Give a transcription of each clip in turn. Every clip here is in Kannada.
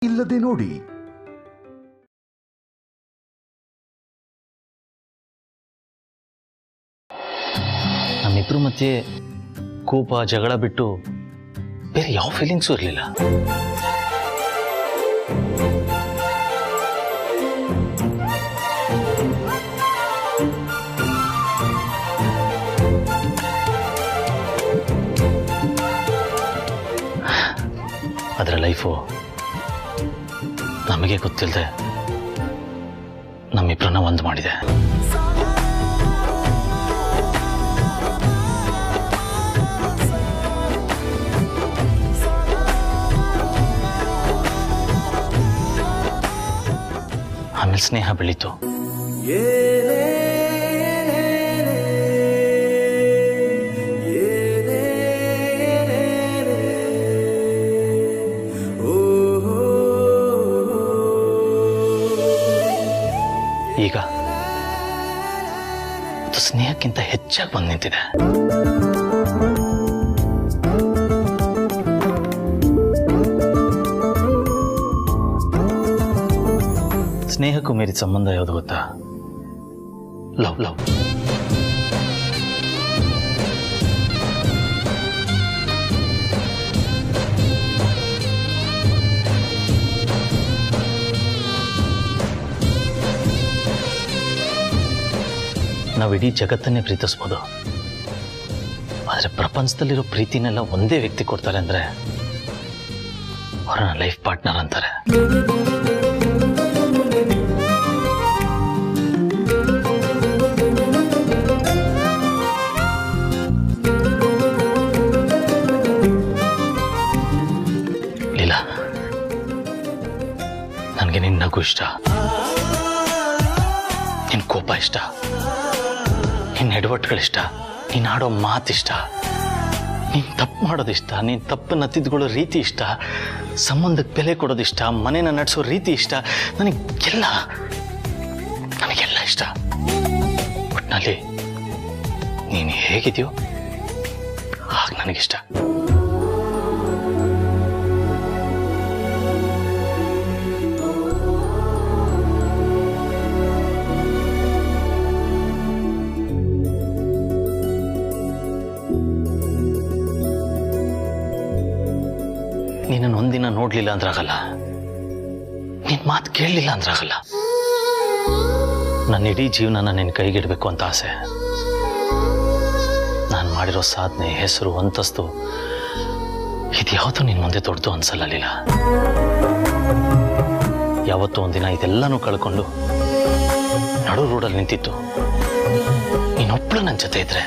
ಇಲ್ಲದೆ ನೋಡಿ. ನಮ್ಮಿಬ್ರ ಮಧ್ಯೆ ಕೋಪ ಜಗಳ ಬಿಟ್ಟು ಬೇರೆ ಯಾವ ಫೀಲಿಂಗ್ಸು ಇರಲಿಲ್ಲ. ಅದರ ಲೈಫು ನಮಗೆ ಗೊತ್ತಿಲ್ಲದೆ ನಮ್ಮಿಬ್ರನ್ನ ಒಂದು ಮಾಡಿದೆ. ಆಮೇಲೆ ಸ್ನೇಹ ಬೆಳೀತು. ಈಗ ಅದು ಸ್ನೇಹಕ್ಕಿಂತ ಹೆಚ್ಚಾಗಿ ಬಂದು ನಿಂತಿದೆ. ಸ್ನೇಹಕ್ಕೂ ಮೀರಿದ ಸಂಬಂಧ ಯಾವುದು ಗೊತ್ತಾ? ಲವ್. ನಾವು ಇಡೀ ಜಗತ್ತನ್ನೇ ಪ್ರೀತಿಸ್ಬೋದು, ಆದರೆ ಪ್ರಪಂಚದಲ್ಲಿರೋ ಪ್ರೀತಿನೆಲ್ಲ ಒಂದೇ ವ್ಯಕ್ತಿ ಕೊಡ್ತಾರೆ ಅಂದರೆ ಅವರನ್ನ ಲೈಫ್ ಪಾರ್ಟ್ನರ್ ಅಂತಾರೆ. ಲೀಲಾ, ನನಗೆ ನಿನ್ನ ನಗು ಇಷ್ಟ, ನಿನ್ನ ಕೋಪ ಇಷ್ಟ, ನಿನ್ನ ಎಡವಟ್ಟುಗಳಿಷ್ಟ, ನೀನು ಆಡೋ ಮಾತಿಷ್ಟ, ನೀನು ತಪ್ಪು ಮಾಡೋದಿಷ್ಟ, ನೀನು ತಪ್ಪನ್ನು ತಿದ್ದುಕೊಳ್ಳೋ ರೀತಿ ಇಷ್ಟ, ಸಂಬಂಧಕ್ಕೆ ಬೆಲೆ ಕೊಡೋದಿಷ್ಟ, ಮನೇನ ನಡೆಸೋ ರೀತಿ ಇಷ್ಟ, ನನಗೆಲ್ಲ ಇಷ್ಟ. ಒಟ್ಟಿನಲ್ಲಿ ನೀನು ಹೇಗಿದೆಯೋ ಹಾಗೆ ನನಗಿಷ್ಟ. ನೀನನ್ನು ಒಂದಿನ ನೋಡ್ಲಿಲ್ಲ ಅಂದ್ರಾಗಲ್ಲ, ನಿನ್ ಮಾತು ಕೇಳಲಿಲ್ಲ ಅಂದ್ರಾಗಲ್ಲ. ನನ್ನ ಇಡೀ ಜೀವನನ ನಿನ್ನ ಕೈಗಿಡಬೇಕು ಅಂತ ಆಸೆ. ನಾನು ಮಾಡಿರೋ ಸಾಧನೆ, ಹೆಸರು, ಅಂತಸ್ತು ಇದ್ಯಾವುದೂ ನಿನ್ನ ಮುಂದೆ ದೊಡ್ಡದು ಅನ್ಸಲ್ಲ ಲೀಲಾ. ಯಾವತ್ತೂ ಒಂದಿನ ಇದೆಲ್ಲನೂ ಕಳ್ಕೊಂಡು ನಡು ರೋಡಲ್ಲಿ ನಿಂತಿತ್ತು ನೀನೊಬ್ಬಳು ನನ್ನ ಜೊತೆ ಇದ್ರೆ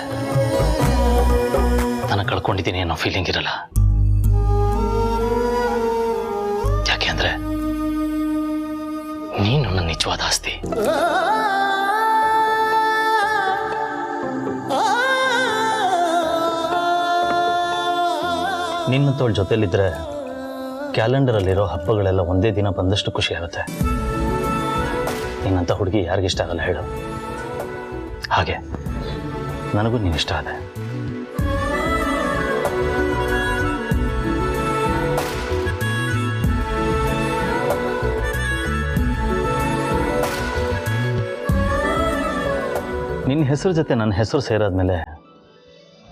ನಾನು ಕಳ್ಕೊಂಡಿದ್ದೀನಿ ಅನ್ನೋ ಫೀಲಿಂಗ್ ಇರಲ್ಲ. ಯಾಕೆಂದ್ರೆ ನೀನು ನನ್ನ ನಿಜವಾದ ಆಸ್ತಿ. ನಿನ್ನಂತವಳ ಜೊತೆಲಿದ್ರೆ ಕ್ಯಾಲೆಂಡರಲ್ಲಿರೋ ಹಬ್ಬಗಳೆಲ್ಲ ಒಂದೇ ದಿನ ಬಂದಷ್ಟು ಖುಷಿ ಆಗುತ್ತೆ. ನಿನ್ನಂತ ಹುಡುಗಿ ಯಾರಿಗಿಷ್ಟ ಆಗಲ್ಲ ಹೇಳು? ಹಾಗೆ ನನಗೂ ನೀನಿಷ್ಟ ಆದೆ. ನಿನ್ನ ಹೆಸರು ಜೊತೆ ನನ್ನ ಹೆಸರು ಸೇರಾದ್ಮೇಲೆ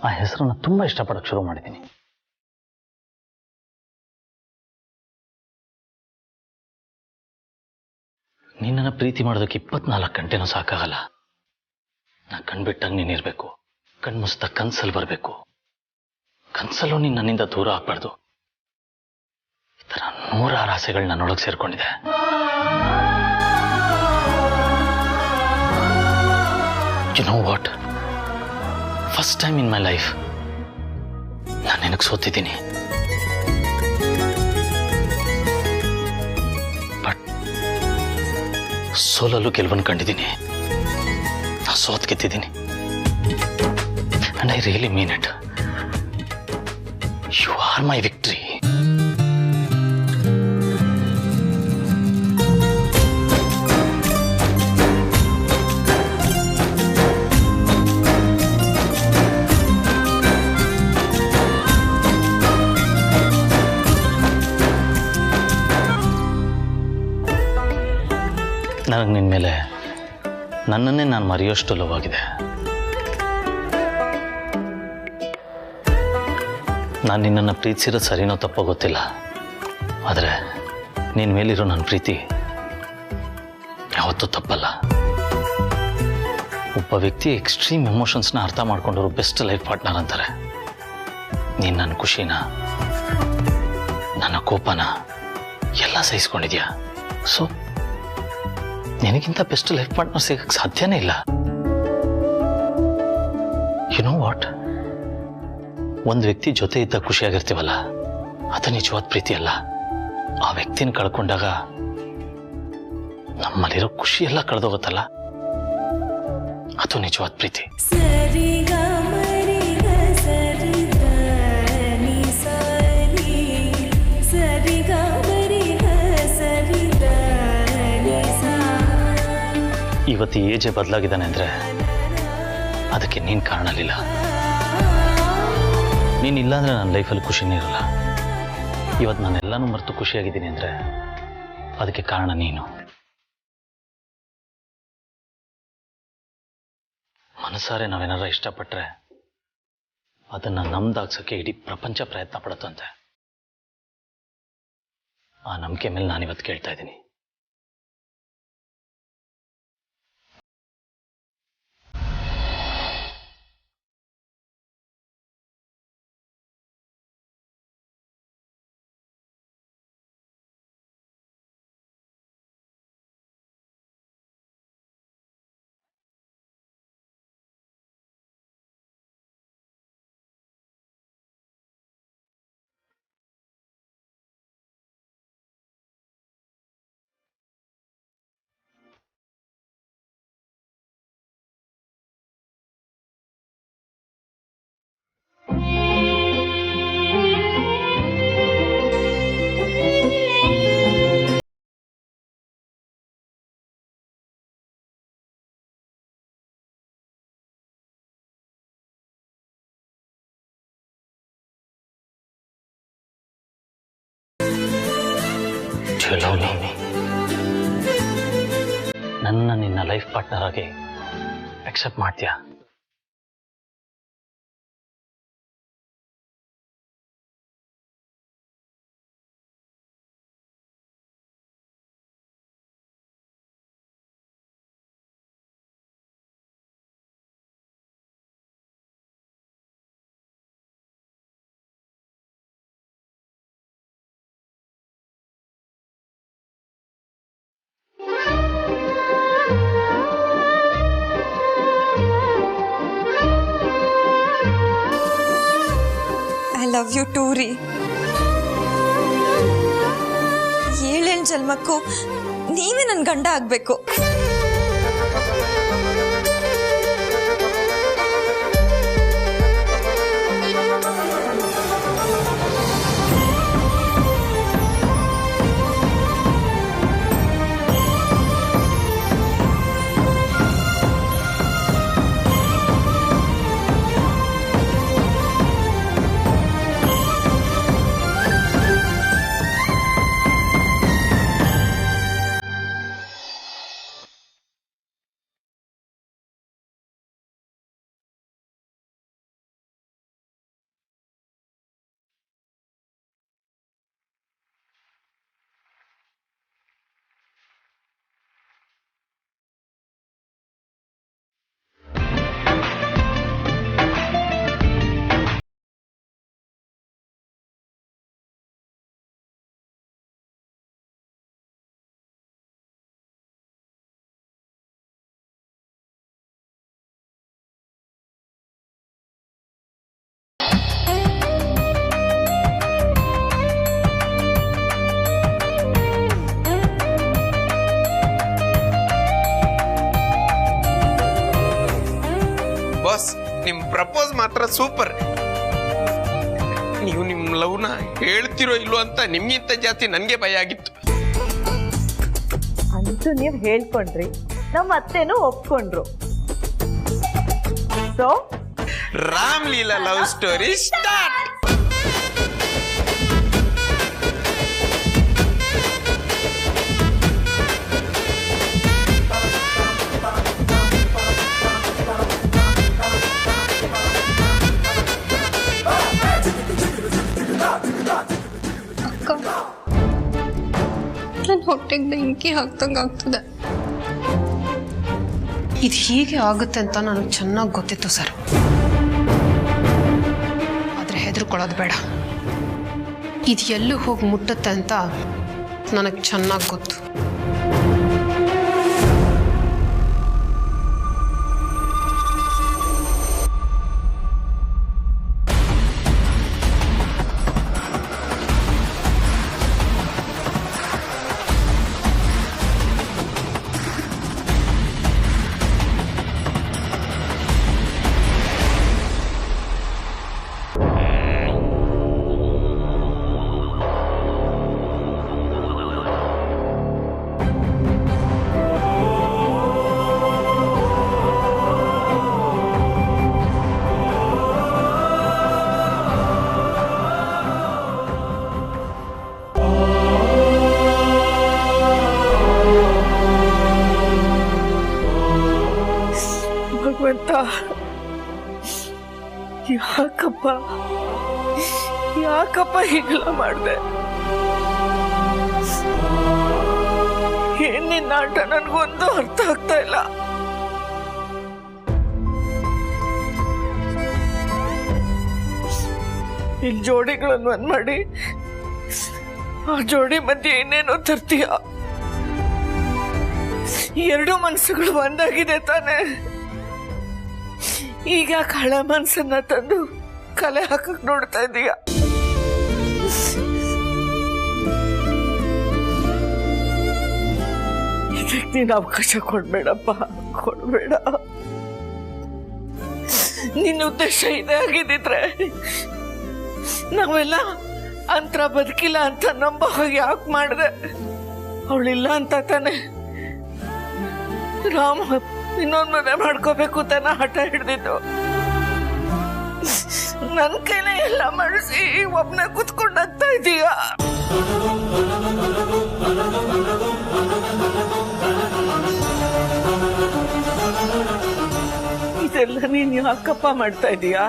ಆ ಹೆಸರನ್ನು ತುಂಬಾ ಇಷ್ಟಪಡಕ್ಕೆ ಶುರು ಮಾಡಿದ್ದೀನಿ. ನಿನ್ನನ್ನು ಪ್ರೀತಿ ಮಾಡೋದಕ್ಕೆ 24 ಗಂಟೆನೂ ಸಾಕಾಗಲ್ಲ. ನಾ ಕಣ್ಬಿಟ್ಟಂಗೆ ನೀನಿರ್ಬೇಕು, ಕಣ್ಮುಸ್ತ ಕನ್ಸಲ್ಲಿ ಬರಬೇಕು, ಕನ್ಸಲ್ಲೂ ನೀನು ನನ್ನಿಂದ ದೂರ ಆಗ್ಬಾರ್ದು. ಈ ಥರ 106 ಆಸೆಗಳು ನನ್ನೊಳಗೆ ಸೇರ್ಕೊಂಡಿದೆ. You know what? First time in my life ನಾನು ನಿನಗೆ ಸೋತಿದ್ದೀನಿ. ಬಟ್ ಸೋಲಲ್ಲೂ ಗೆಲುವನ್ನು ಕಂಡಿದ್ದೀನಿ. ನಾ ಸೋತ್ ಗೆದ್ದಿದ್ದೀನಿ. And I really mean it. You are my victory. ನನಗೆ ನಿನ್ನ ಮೇಲೆ ನನ್ನನ್ನೇ ನಾನು ಮರೆಯೋಷ್ಟು ಲವ್ ಆಗಿದೆ. ನಾನು ನಿನ್ನನ್ನು ಪ್ರೀತಿಸಿರೋದು ಸರಿನೋ ತಪ್ಪೋ ಗೊತ್ತಿಲ್ಲ, ಆದರೆ ನಿನ್ನ ಮೇಲಿರೋ ನನ್ನ ಪ್ರೀತಿ ಯಾವತ್ತೂ ತಪ್ಪಲ್ಲ. ಒಬ್ಬ ವ್ಯಕ್ತಿ ಎಕ್ಸ್ಟ್ರೀಮ್ ಎಮೋಷನ್ಸ್ನ ಅರ್ಥ ಮಾಡ್ಕೊಂಡವರು ಬೆಸ್ಟ್ ಲೈಫ್ ಪಾರ್ಟ್ನರ್ ಅಂತಾರೆ. ನೀನು ನನ್ನ ಖುಷಿನ, ನನ್ನ ಕೋಪನ ಎಲ್ಲ ಸಹಿಸ್ಕೊಂಡಿದ್ಯಾ. ಸೊ ನಿನಗಿಂತ ಬೆಸ್ಟ್ ಲೈಫ್ ಪಾರ್ಟ್ನರ್ ಸಿಗಕ್ಕೆ ಸಾಧ್ಯನೇ ಇಲ್ಲ. ಯು ನೋ ವಾಟ್, ಒಂದು ವ್ಯಕ್ತಿ ಜೊತೆ ಇದ್ದ ಖುಷಿಯಾಗಿರ್ತೀವಲ್ಲ, ಅದು ನಿಜವಾದ ಪ್ರೀತಿ ಅಲ್ಲ. ಆ ವ್ಯಕ್ತಿನ ಕಳ್ಕೊಂಡಾಗ ನಮ್ಮಲ್ಲಿರೋ ಖುಷಿ ಎಲ್ಲ ಕಳೆದೋಗುತ್ತಲ್ಲ, ಅದು ನಿಜವಾದ ಪ್ರೀತಿ. ಇವತ್ತು ಏಜೆ ಬದಲಾಗಿದ್ದಾನೆ ಅಂದ್ರೆ ಅದಕ್ಕೆ ನೀನು ಕಾರಣಲಿಲ್ಲ. ನೀನಿಲ್ಲ ಅಂದ್ರೆ ನನ್ನ ಲೈಫಲ್ಲಿ ಖುಷಿನೇ ಇರಲ್ಲ. ಇವತ್ತು ನಾನೆಲ್ಲನೂ ಮರೆತು ಖುಷಿಯಾಗಿದ್ದೀನಿ ಅಂದ್ರೆ ಅದಕ್ಕೆ ಕಾರಣ ನೀನು. ಮನಸಾರೆ ನಾವೇನಾರ ಇಷ್ಟಪಟ್ರೆ ಅದನ್ನ ನಮ್ದಾಗ್ಸೋಕ್ಕೆ ಇಡೀ ಪ್ರಪಂಚ ಪ್ರಯತ್ನ ಪಡುತ್ತಂತೆ. ಆ ನಂಬಿಕೆ ಮೇಲೆ ನಾನಿವತ್ತು ಕೇಳ್ತಾ ಇದ್ದೀನಿ. ನನ್ನ ನಿನ್ನ ಲೈಫ್ ಪಾರ್ಟ್ನರ್ ಆಗಿ ಅಕ್ಸೆಪ್ಟ್ ಮಾಡ್ತೀಯಾ? ಲವ್ ಯು ಟೂ ರೀ. 7 ಜನ್ಮಕ್ಕೂ ನೀವೇ ನನ್ನ ಗಂಡ ಆಗ್ಬೇಕು. ನಿಮ್ ಪ್ರಪೋಸ್ ಮಾತ್ರ ಸೂಪರ್. ನೀವು ನಿಮ್ ಲವ್ನ ಹೇಳ್ತಿರೋ ಇಲ್ವೋ ಅಂತ ನಿಮ್ಗಿಂತ ಜಾಸ್ತಿ ನನ್ಗೆ ಭಯ ಆಗಿತ್ತು. ಅಂತೂ ನೀವು ಹೇಳ್ಕೊಂಡ್ರಿ, ನಮ್ಮ ಅತ್ತೆನೂ ಒಪ್ಕೊಂಡ್ರು. So Ramleela love story start. ನನ್ನ ಹೊಟ್ಟೆಗೆ ಬೆಂಕಿ ಹಾಕ್ದಂಗೆ ಆಗ್ತದೆ. ಇದು ಹೀಗೆ ಆಗುತ್ತೆ ಅಂತ ನನಗೆ ಚೆನ್ನಾಗಿ ಗೊತ್ತಿತ್ತು ಸರ್. ಆದರೆ ಹೆದರ್ಕೊಳ್ಳೋದು ಬೇಡ. ಇದು ಎಲ್ಲೂ ಹೋಗಿ ಮುಟ್ಟುತ್ತೆ ಅಂತ ನನಗೆ ಚೆನ್ನಾಗಿ ಗೊತ್ತು. ಭಗವಂತ, ಯಾಕಪ್ಪ ಹೀಗೆಲ್ಲ ಮಾಡಿದೆ? ಏನ್ ನಿನ್ನ ಆಟ ನನ್ಗೊಂದು ಅರ್ಥ ಆಗ್ತಾ ಇಲ್ಲ. ಇಲ್ಲಿ ಜೋಡಿಗಳನ್ನು ಒಂದ್ ಮಾಡಿ ಆ ಜೋಡಿ ಮಧ್ಯೆ ಏನೇನೋ ತರ್ತೀಯ. ಎರಡು ಮನಸ್ಸುಗಳು ಒಂದಾಗಿದೆ ತಾನೆ. ಈಗ ಹಳೆ ಮನಸ್ಸನ್ನ ತಂದು ಕಲೆ ಹಾಕಕ್ ನೋಡ್ತಾ ಇದೀಯ. ಇದಕ್ಕೆ ನೀನು ಅವಕಾಶ ಕೊಡ್ಬೇಡಪ್ಪ, ಕೊಡ್ಬೇಡ. ನಿನ್ನ ಉದ್ದೇಶ ಇದೇ ಆಗಿದ್ದಿದ್ರೆ ನಾವೆಲ್ಲ ಅಂತರ ಬದುಕಿಲ್ಲ ಅಂತ ನಂಬ ಯಾಕೆ ಮಾಡಿದೆ? ಅವಳಿಲ್ಲ ಅಂತ ತಾನೆ ರಾಮ ಇನ್ನೊಂದು ಮನೆ ಮಾಡ್ಕೋಬೇಕು ತಾನೆ ಹಠ ಹಿಡ್ದಿದ್ದು. ನನ್ ಕೈಲೇ ಎಲ್ಲ ಮಾಡಿಸಿ ಒಬ್ನೇ ಕುತ್ಕೊಂಡಾಗ್ತಾ ಇದೀಯ. ಇದೆಲ್ಲ ನೀನ್ ಯಾಕಪ್ಪ ಮಾಡ್ತಾ ಇದೀಯಾ?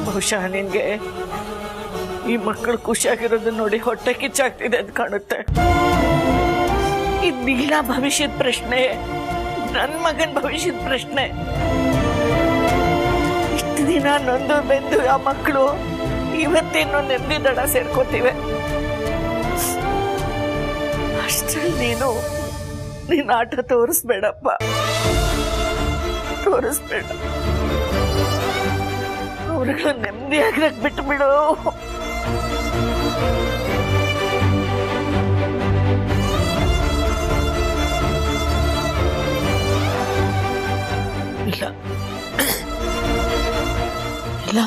ಬಹುಶಃ ನಿನ್ಗೆ ಈ ಮಕ್ಕಳು ಖುಷಿಯಾಗಿರೋದನ್ನ ನೋಡಿ ಹೊಟ್ಟೆ ಕಿಚ್ಚಾಗ್ತಿದೆ ಅಂತ ಕಾಣುತ್ತೆ. ಇದು ನೀಲ ಭವಿಷ್ಯದ ಪ್ರಶ್ನೆ, ನನ್ ಮಗನ್ ಭವಿಷ್ಯದ ಪ್ರಶ್ನೆ. ಇಷ್ಟು ದಿನ ನೊಂದು ಬೆಂದು ಆ ಮಕ್ಕಳು ಇವತ್ತೇನೋ ನೆಮ್ಮದಿ ದಡ ಸೇರ್ಕೋತಿವೆ. ಅಷ್ಟ್ರಲ್ಲಿ ನೀನ್ ಆಟ ತೋರಿಸ್ಬೇಡಪ್ಪ, ತೋರಿಸ್ಬೇಡ. ಅವ್ರಗಳ ನೆಮ್ಮದಿಯಾಗಿರಕ್ ಬಿಟ್ಟು ಬಿಡು. ಇಲ್ಲ ಇಲ್ಲ,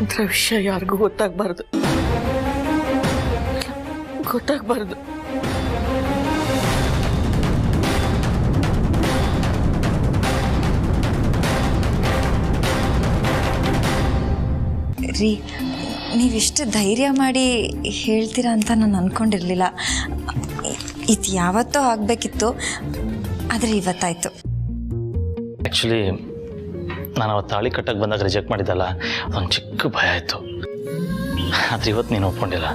ಇದ್ರ ವಿಷಯ ಯಾರಿಗೂ ಗೊತ್ತಾಗ್ಬಾರ್ದು. ರೀ, ನೀವಿಷ್ಟು ಧೈರ್ಯ ಮಾಡಿ ಹೇಳ್ತೀರಾ ಅಂತ ನಾನು ಅಂದ್ಕೊಂಡಿರಲಿಲ್ಲ. ಇದು ಯಾವತ್ತೋ ಆಗಬೇಕಿತ್ತು, ಆದರೆ ಇವತ್ತಾಯಿತು. ಆ್ಯಕ್ಚುಲಿ ನಾನು ಅವತ್ತು ತಾಳಿ ಕಟ್ಟಕ್ಕೆ ಬಂದಾಗ ರಿಜೆಕ್ಟ್ ಮಾಡಿದ್ದಲ್ಲ, ಒಂದು ಚಿಕ್ಕ ಭಯ ಆಯಿತು. ಆದರೆ ಇವತ್ತು ನೀನು ಒಪ್ಕೊಂಡಿಲ್ಲ,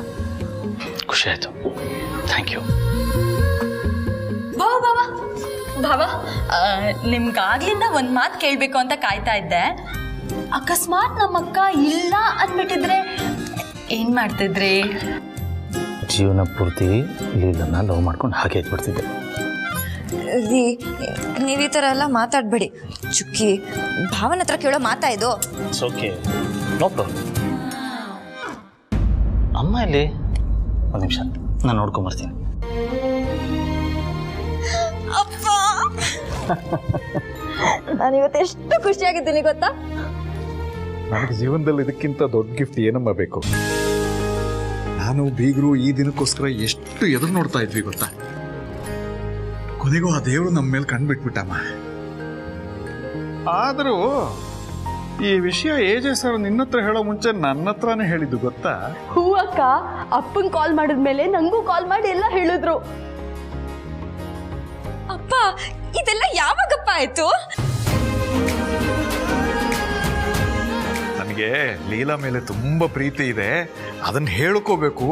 ಖುಷಿ ಆಯಿತು. Thank you. ಭಾವ, ನಿಮ್ಗಾಗ್ಲಿಂದ ಒಂದು ಮಾತು ಕೇಳಬೇಕು ಅಂತ ಕಾಯ್ತಾ ಇದ್ದೆ. ಅಕಸ್ಮಾತ್ ನಮ್ಮಕ್ಕ ಇಲ್ಲ ಅಂದ್ಬಿಟ್ಟಿದ್ರೆ ಏನು ಮಾಡ್ತಿದ್ರಿ? ಜೀವನ ಪೂರ್ತಿ ಲೀಲನ್ನ ಲವ್ ಮಾಡ್ಕೊಂಡು ಹಾಗೆ ಇಟ್ಬಿಡ್ತಿದ್ದೆ. ರೀ, ನೀವು ಈ ಥರ ಎಲ್ಲ ಮಾತಾಡಬೇಡಿ. ಚುಕ್ಕಿ, ಭಾವನ ಹತ್ರ ಕೇಳೋ ಮಾತಾ ಇದು. Okay, no problem. ಅಮ್ಮ ಇಲ್ಲಿ ಒಂದು ನಿಮಿಷ, ನಾನು ನೋಡ್ಕೊಂಬರ್ತೀನಿ. ಅಪ್ಪ, ನಾನು ಇವತ್ತು ಎಷ್ಟು ಖುಷಿಯಾಗಿದ್ದೀನಿ ಗೊತ್ತಾ? ನನಗೆ ಜೀವನದಲ್ಲಿ ಇದಕ್ಕಿಂತ ದೊಡ್ಡ ಗಿಫ್ಟ್ ಏನಮ್ಮ ಬೇಕು? ನಾನು ಬೀಗರು ಈ ದಿನಕ್ಕೋಸ್ಕರ ಎಷ್ಟು ಎದುರು ನೋಡ್ತಾ ಇದ್ವಿ ಗೊತ್ತಾ? ಕೊನೆಗೂ ಆ ದೇವರು ನಮ್ಮ ಮೇಲೆ ಕಣ್ಬಿಟ್ಬಿಟ್ಟಮ್ಮ. ಆದರೂ ಈ ವಿಷಯ ಎಜೆ ಸರ್ ನಿನ್ನ ಹತ್ರ ಹೇಳೋ ಮುಂಚೆ ನನ್ನ ಹತ್ರನೇ ಹೇಳಿದ್ದು ಗೊತ್ತಾ? ಹೂ ಅಕ್ಕ, ಅಪ್ಪಂಗೆ ಕಾಲ್ ಮಾಡಿದ್ಮೇಲೆ ನಂಗೂ ಕಾಲ್ ಮಾಡಿ ಎಲ್ಲ ಹೇಳಿದ್ರು. ಅಪ್ಪ, ಇದೆಲ್ಲ ಯಾವಾಗಪ್ಪ ಆಯ್ತು? ನನಗೆ ನನಗೆ ಲೀಲಾ ಮೇಲೆ ತುಂಬ ಪ್ರೀತಿ ಇದೆ, ಅದನ್ನು ಹೇಳ್ಕೋಬೇಕು.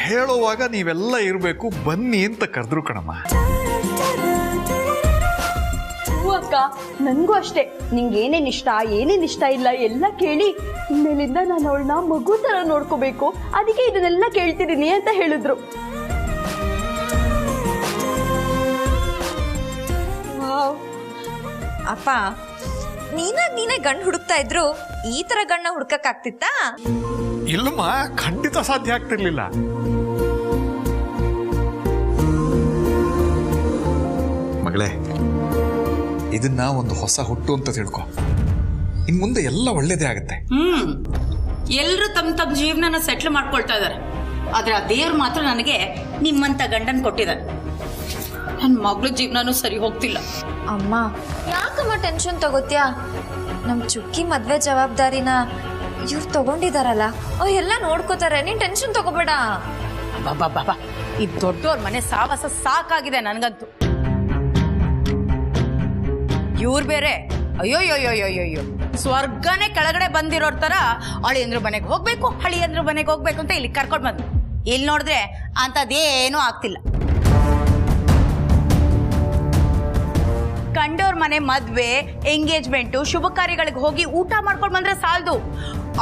ಹೇಳುವಾಗ ನೀವೆಲ್ಲ ಇರಬೇಕು, ಬನ್ನಿ ಅಂತ ಕರೆದ್ರು ಕಣಮ್ಮ. ಅಕ್ಕ, ನನಗೂ ಅಷ್ಟೇ. ನಿಂಗೆ ಏನೇನು ಇಷ್ಟ ಏನೇನು ಇಷ್ಟ ಇಲ್ಲ ಎಲ್ಲ ಕೇಳಿ ಇನ್ಮೇಲಿಂದ ನಾನು ಅವಳನ್ನ ಮಗು ಥರ ನೋಡ್ಕೋಬೇಕು, ಅದಕ್ಕೆ ಇದನ್ನೆಲ್ಲ ಕೇಳ್ತಿದ್ದೀನಿ ಅಂತ ಹೇಳಿದ್ರು. ಅಪ್ಪ, ನೀನೇ ಗಂಡು ಹುಡುಕ್ತಾ ಇದ್ರು, ಈ ತರ ಗಂಡ ಹುಡ್ಕಕ್ಕಾಗ್ತಿತ್ತಾ? ಇಲ್ಲಮ್ಮ, ಖಂಡಿತ ಸಾಧ್ಯ ಆಗ್ತಿರ್ಲಿಲ್ಲ. ಮಗಳೇ, ಇದನ್ನ ಒಂದು ಹೊಸ ಹುಟ್ಟು ಅಂತ ತಿಳ್ಕೊ. ಇನ್ ಮುಂದೆ ಎಲ್ಲ ಒಳ್ಳೇದೇ ಆಗುತ್ತೆ. ಎಲ್ರು ತಮ್ಮ ಜೀವನನ ಸೆಟ್ಲ್ ಮಾಡ್ಕೊಳ್ತಾ ಇದಾರೆ, ಆದ್ರೆ ಆ ದೇವ್ರು ಮಾತ್ರ ನನಗೆ ನಿಮ್ಮಂತ ಗಂಡನ್ ಕೊಟ್ಟಿದ್ದಾರೆ. ನನ್ನ ಮಗಳ ಜೀವನನೂ ಸರಿ ಹೋಗ್ತಿಲ್ಲ. ಅಮ್ಮ, ಯಾಕಮ್ಮ ಟೆನ್ಷನ್ ತಗೋತ್ಯಾ? ನಮ್ ಚುಕ್ಕಿ ಮದ್ವೆ ಜವಾಬ್ದಾರಿನ ಇವ್ರು ತಗೊಂಡಿದಾರಲ್ಲ, ಎಲ್ಲ ನೋಡ್ಕೋತಾರೆ, ನೀನ್ ಟೆನ್ಷನ್ ತಗೋಬೇಡ. ಬಾಬಾ, ಈ ದೊಡ್ಡೋರ್ ಮನೆ ಸಾವಾಸ ಸಾಕಾಗಿದೆ ನನ್ಗಂತೂ. ಇವ್ರು ಬೇರೆ ಅಯ್ಯೋಯ್ಯೋಯ್ಯೋಯ್ಯೋ, ಸ್ವರ್ಗನೇ ಕೆಳಗಡೆ ಬಂದಿರೋರ್ ತರ ಅಳಿಯಂದ್ರ ಮನೆಗೆ ಹೋಗ್ಬೇಕು, ಹಳಿಯಂದ್ರ ಮನೆಗೆ ಹೋಗ್ಬೇಕು ಅಂತ ಇಲ್ಲಿ ಕರ್ಕೊಂಡ್ ಬಂದು, ಇಲ್ಲಿ ನೋಡಿದ್ರೆ ಅಂತದೇನೂ ಆಗ್ತಿಲ್ಲ. ಕಂಡೋರ್ ಮನೆ ಮದ್ವೆ, ಎಂಗೇಜ್ಮೆಂಟು, ಶುಭ ಕಾರ್ಯಗಳಿಗೆ ಹೋಗಿ ಊಟ ಮಾಡ್ಕೊಂಡು ಬಂದ್ರೆ ಸಾಲದು,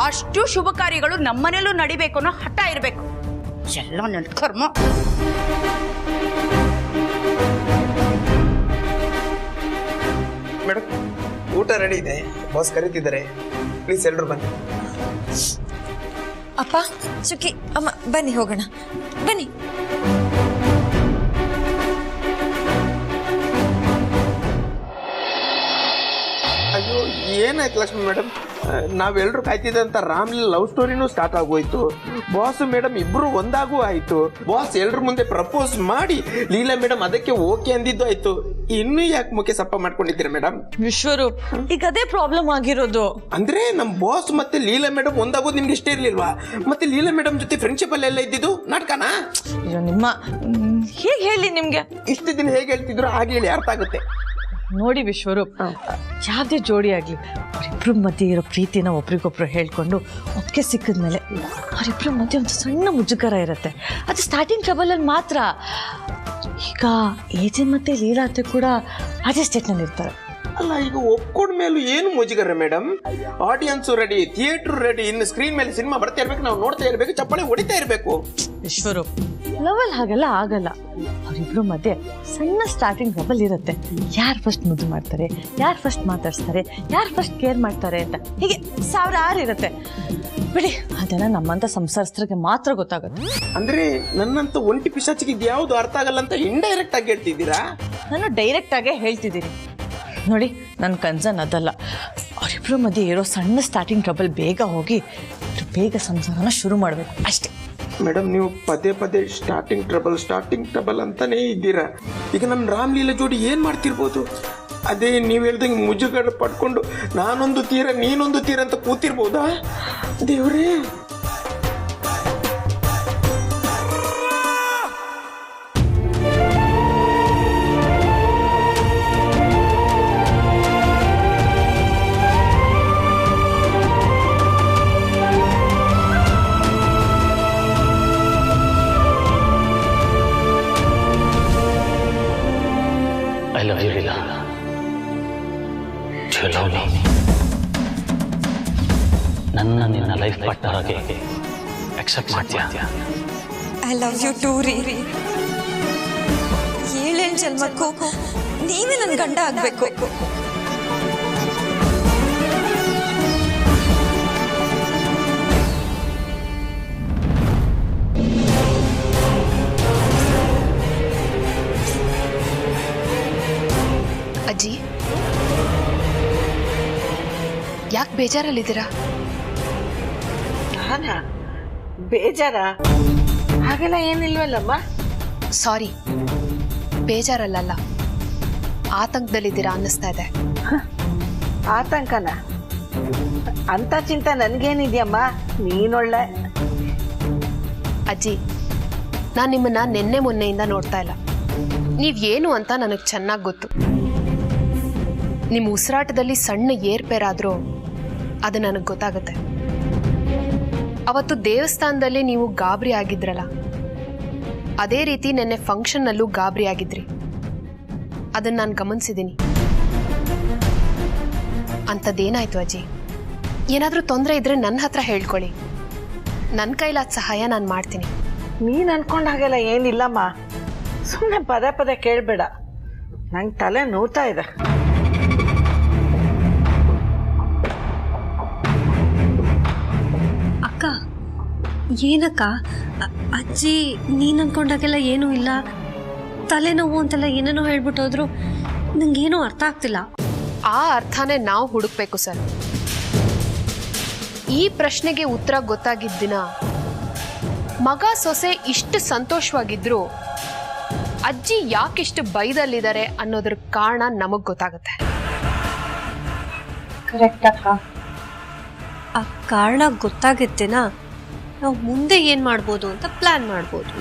ಅಷ್ಟು ಶುಭ ಕಾರ್ಯಗಳು ನಮ್ಮನೇಲೂ ನಡಿಬೇಕು ಅನ್ನೋ ಹಠ ಇರಬೇಕು. ಎಲ್ಲ ನನ್ನ ಕರ್ಮ. ಮೇಡಮ್, ಊಟ ರೆಡಿ ಇದೆ, ಬಾಸ್ ಕರೀತಿದ್ದಾರೆ, ಪ್ಲೀಸ್ ಎಲ್ರು ಬನ್ನಿ. ಅಪ್ಪ, ಚುಕ್ಕಿ, ಅಮ್ಮ, ಬನ್ನಿ ಹೋಗೋಣ, ಬನ್ನಿ. ಅಯ್ಯೋ, ಏನಾಯ್ತು ಲಕ್ಷ್ಮಿ ಮೇಡಮ್? ನಾವೆಲ್ಲರೂ ಕಾಯ್ತಿದ್ದಂತ ರಾಮ್ಲೀಲಾ ಲವ್ ಸ್ಟೋರಿನೂ ಸ್ಟಾರ್ಟ್ ಆಗೋಯ್ತು. ಬಾಸ್ ಮೇಡಮ್ ಇಬ್ರು ಒಂದಾಗೂ ಆಯ್ತು. ಬಾಸ್ ಎಲ್ರ ಮುಂದೆ ಪ್ರಪೋಸ್ ಮಾಡಿ ಲೀಲಾ ಮೇಡಮ್ ಅದಕ್ಕೆ ಓಕೆ ಅಂದಿದ್ದು ಆಯ್ತು. ಇನ್ನೂ ಯಾಕೆ ಮುಖ್ಯ ಸಪ್ಪ ಮಾಡ್ಕೊಂಡಿದ್ದೀರಾ ಮೇಡಮ್? ವಿಶ್ವರೂಪ್, ಈಗ ಅದೇ ಪ್ರಾಬ್ಲಮ್ ಆಗಿರೋದು. ಅಂದ್ರೆ ನಮ್ ಬಾಸ್ ಮತ್ತೆ ಲೀಲಾ ಮೇಡಮ್ ಒಂದಾಗೋದು ನಿಮ್ಗೆ ಇಷ್ಟ ಇರ್ಲಿಲ್ವಾ? ಮತ್ತೆ ಲೀಲಾ ಮೇಡಮ್ ಜೊತೆ ಫ್ರೆಂಡ್ಶಿಪ್ ಅಲ್ಲೆಲ್ಲ ಇದ್ದಿದ್ದು ನಾಟಕನಾ? ನಿಮ್ಮ ಹೇಗೆ ಹೇಳಿ ನಿಮ್ಗೆ? ಇಷ್ಟು ದಿನ ಹೇಗೆ ಹೇಳ್ತಿದ್ರು ಹಾಗೆ ಹೇಳಿ, ಅರ್ಥ ಆಗುತ್ತೆ. ನೋಡಿ ವಿಶ್ವರೂಪ್, ಯಾವುದೇ ಜೋಡಿ ಆಗಲಿ ಅವರಿಬ್ರ ಮಧ್ಯೆ ಇರೋ ಪ್ರೀತಿನ ಒಬ್ರಿಗೊಬ್ರು ಹೇಳ್ಕೊಂಡು ಒಪ್ಪಿಗೆ ಸಿಕ್ಕಿದ್ಮೇಲೆ ಅವರಿಬ್ರ ಮಧ್ಯೆ ಒಂದು ಸಣ್ಣ ಮುಜುಗರ ಇರುತ್ತೆ. ಅದು ಸ್ಟಾರ್ಟಿಂಗ್ ಟ್ರಬಲಲ್ಲಿ ಮಾತ್ರ. ಈಗ ಏಜೆನ್ ಮತ್ತೆ ಲೀಲಾ ಅತ್ತೆ ಕೂಡ ಅದೇ ಸ್ಟೇಟ್ನಲ್ಲಿ ಇರ್ತಾರೆ. ಅಲ್ಲ, ಈಗ ಒಪ್ಕೊಂಡ್ಮೇಲೂ ಏನು ಮುಜುಗರ madam? Audience ready, theatre ready, ಇನ್ನು ಸ್ಕ್ರೀನ್ ಮೇಲೆ ಸಿನಿಮಾ ಬರ್ತಾ ಇರ್ಬೇಕು, ನಾವು ನೋಡ್ತಾ ಇರ್ಬೇಕು, ಚಪ್ಪಾಳೆ ಹೊಡಿತಾ ಇರ್ಬೇಕು. ವಿಶ್ವರೂಪ್, ಲವಲ್ ಹಾಗೆಲ್ಲ ಆಗಲ್ಲ. ಅವರಿಬ್ರು ಮಧ್ಯೆ ಸಣ್ಣ ಸ್ಟಾರ್ಟಿಂಗ್ ಟ್ರಬಲ್ ಇರುತ್ತೆ. ಯಾರು ಫಸ್ಟ್ ಮುದ್ದು ಮಾಡ್ತಾರೆ, ಯಾರು ಫಸ್ಟ್ ಮಾತಾಡ್ಸ್ತಾರೆ, ಯಾರು ಫಸ್ಟ್ ಕೇರ್ ಮಾಡ್ತಾರೆ ಅಂತ, ಹೀಗೆ ಸಾವಿರಾರು ಇರುತ್ತೆ. ಬಿಡಿ, ಅದೆಲ್ಲ ನಮ್ಮಂತ ಸಂಸಾರಸ್ಥರಿಗೆ ಮಾತ್ರ ಗೊತ್ತಾಗುತ್ತೆ. ಅಂದ್ರೆ ನನ್ನಂತ ಒಂಟಿ ಪಿಶಾಚಿಗೆ ಇದು ಯಾವುದು ಅರ್ಥ ಆಗಲ್ಲ ಅಂತ ಇಂಡೈರೆಕ್ಟ್ ಆಗಿ ಹೇಳ್ತಿದ್ದೀರಾ? ನಾನು ಡೈರೆಕ್ಟ್ ಆಗೇ ಹೇಳ್ತಿದ್ದೀನಿ. ನೋಡಿ, ನನ್ನ ಕನ್ಸರ್ನ್ ಅದಲ್ಲ. ಅವರಿಬ್ರು ಮಧ್ಯೆ ಇರೋ ಸಣ್ಣ ಸ್ಟಾರ್ಟಿಂಗ್ ಟ್ರಬಲ್ ಬೇಗ ಹೋಗಿ ಬೇಗ ಸಂಸಾರನ ಶುರು ಮಾಡಬೇಕು ಅಷ್ಟೇ. ಮೇಡಮ್, ನೀವು ಪದೇ ಪದೇ ಸ್ಟಾರ್ಟಿಂಗ್ ಟ್ರಬಲ್ ಅಂತಾನೇ ಇದ್ದೀರಾ. ಈಗ ನಮ್ಮ ರಾಮ್ಲೀಲಾ ಜೋಡಿ ಏನ್ ಮಾಡ್ತಿರ್ಬೋದು? ಅದೇ ನೀವು ಹೇಳ್ದಂಗೆ ಮುಜುಗರ ಪಡ್ಕೊಂಡು ನಾನೊಂದು ತೀರ ನೀನೊಂದು ತೀರ ಅಂತ ಕೂತಿರ್ಬೋದಾ? ದೇವ್ರೇ, I love you, Leela. Do you love me? ನನ್ನ ನಿನ್ನ ಲೈಫ್ ಪಾರ್ಟ್ನರ್ ಆಗಿ ಅಕ್ಸೆಪ್ಟ್ ಮಾಡ್ತೀಯಾ? ಐ ಲವ್ ಯು ಟೂ ರೀ. 7 ಜನ್ಮಕ್ಕೂ ನೀವೇ ನನ್ನ ಗಂಡ ಆಗ್ಬೇಕು. ಅಜ್ಜಿ, ಯಾಕೆ ಬೇಜಾರಲ್ಲಿದ್ದೀರಾ? ನಾನಾ ಬೇಜಾರ? ಹಾಗೆಲ್ಲ ಏನಿಲ್ವಲ್ಲಮ್ಮ. ಸಾರಿ, ಬೇಜಾರಲ್ಲ, ಆತಂಕದಲ್ಲಿದ್ದೀರಾ ಅನ್ನಿಸ್ತಾ ಇದೆ. ಆತಂಕನ? ಅಂತ ಚಿಂತೆ ನನಗೇನಿದೆಯಮ್ಮ, ನೀನೊಳ್ಳೆ. ಅಜ್ಜಿ, ನಾನು ನಿಮ್ಮನ್ನ ನಿನ್ನೆ ಮೊನ್ನೆಯಿಂದ ನೋಡ್ತಾ ಇಲ್ಲ. ನೀವೇನು ಅಂತ ನನಗೆ ಚೆನ್ನಾಗಿ ಗೊತ್ತು. ನಿಮ್ಮ ಉಸಿರಾಟದಲ್ಲಿ ಸಣ್ಣ ಏರ್ಪೇರಾದರೂ ಅದು ನನಗೆ ಗೊತ್ತಾಗುತ್ತೆ. ಅವತ್ತು ದೇವಸ್ಥಾನದಲ್ಲಿ ನೀವು ಗಾಬರಿ ಆಗಿದ್ರಲ್ಲ, ಅದೇ ರೀತಿ ನೆನ್ನೆ ಫಂಕ್ಷನ್ನಲ್ಲೂ ಗಾಬರಿ ಆಗಿದ್ರಿ. ಅದನ್ನು ನಾನು ಗಮನಿಸಿದ್ದೀನಿ. ಅಂಥದ್ದೇನಾಯ್ತು ಅಜ್ಜಿ? ಏನಾದರೂ ತೊಂದರೆ ಇದ್ರೆ ನನ್ನ ಹತ್ರ ಹೇಳ್ಕೊಳ್ಳಿ. ನನ್ನ ಕೈಲಾದ ಸಹಾಯ ನಾನು ಮಾಡ್ತೀನಿ. ನೀನು ಅನ್ಕೊಂಡ ಹಾಗೆಲ್ಲ ಏನಿಲ್ಲಮ್ಮ. ಸುಮ್ಮನೆ ಪದೇ ಪದೇ ಕೇಳಬೇಡ, ನಂಗೆ ತಲೆ ನೋವ್ತಾ ಇದೆ. ಅಕ್ಕ ಏನಕ್ಕ ಅಜ್ಜಿ ನೀನು ಅನ್ಕೊಂಡಾಗೆಲ್ಲ ಏನೂ ಇಲ್ಲ, ತಲೆನೋವು ಅಂತೆಲ್ಲ ಏನೇನೋ ಹೇಳ್ಬಿಟ್ಟೋದ್ರು. ನಂಗೇನೂ ಅರ್ಥ ಆಗ್ತಿಲ್ಲ. ಆ ಅರ್ಥನೇ ನಾವು ಹುಡುಕ್ಬೇಕು ಸರ್. ಈ ಪ್ರಶ್ನೆಗೆ ಉತ್ತರ ಗೊತ್ತಾಗಿದ್ದ ದಿನ ಮಗ ಸೊಸೆ ಇಷ್ಟು ಸಂತೋಷವಾಗಿದ್ರು ಅಜ್ಜಿ ಯಾಕಿಷ್ಟು ಬೈದಲ್ಲಿದ್ದಾರೆ ಅನ್ನೋದ್ರ ಕಾರಣ ನಮಗ್ ಗೊತ್ತಾಗುತ್ತೆ. ಕರೆಕ್ಟ್ ಅಕ್ಕ. ಆ ಕಾರಣ ಗೊತ್ತಾಗಿತ್ತೇನಾ ನಾವು ಮುಂದೆ ಏನು ಮಾಡ್ಬೋದು ಅಂತ ಪ್ಲ್ಯಾನ್ ಮಾಡ್ಬೋದು.